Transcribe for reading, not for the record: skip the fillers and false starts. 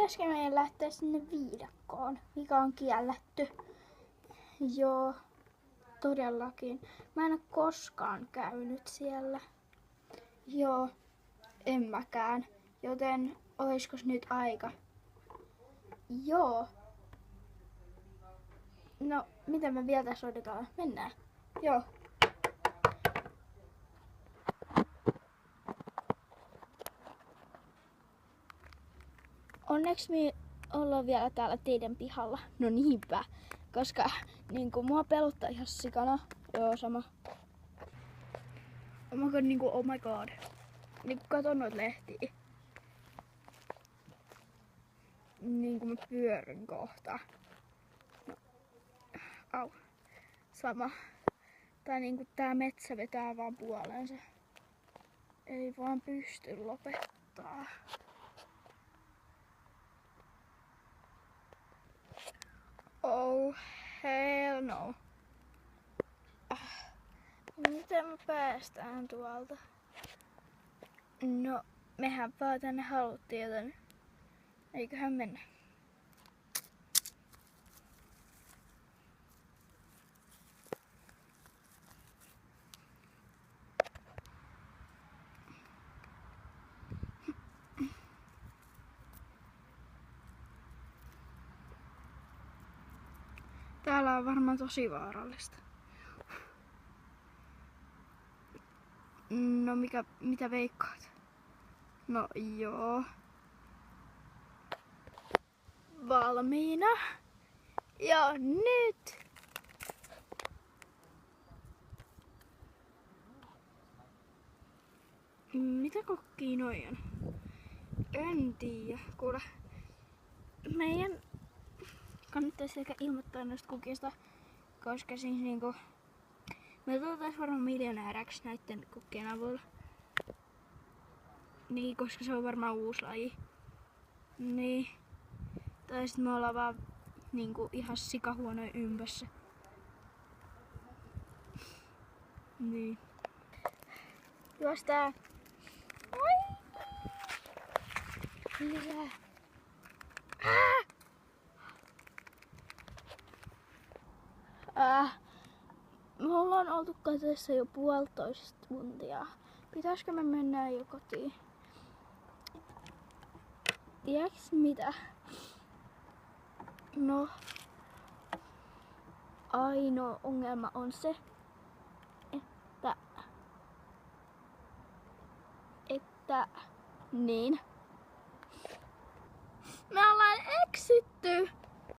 pitäisikö meidän lähteä sinne viidakkoon, mikä on kielletty? Joo, todellakin. Mä en ole koskaan käynyt siellä. Joo, en mäkään. Joten oiskos nyt aika? Joo. No, mitä me vielä tässä odotetaan? Mennään. Joo. Onneksi me ollaan vielä täällä teidän pihalla. No niinpä. Koska niinku mua pelottaa ihan sikana. Joo, sama. Oh my god. Niinku katon noita lehtiä. Niinku mä pyörryn kohta. No. Au. Sama. Tai niinku tää metsä vetää vaan puoleensa. Ei vaan pysty lopettaa. Oh hell no. Miten me päästään tuolta? No, mehän vaan tänne haluttiin, joten eiköhän mennä. Täällä on varmaan tosi vaarallista. No mitä veikkaat? No joo. Valmiina. Ja nyt! Mitä kokkia noi on? En tiedä. Kuule, meidän kannattaisi ehkä ilmoittaa noista kukista, koska siis niinku me tultais varmaan miljonääriksi näitten kukkien avulla. Niin, koska se on varmaan uusi laji. Niin. Tai sit me ollaan vaan niinku ihan sikahuonoja ympässä. Niin. Juostaa. Oi! Lisää. Me ollaan oltu kateessa jo 1,5 tuntia. Pitäisikö me mennä jo kotiin? Tiedätkö mitä? No, ainoa ongelma on se, että niin.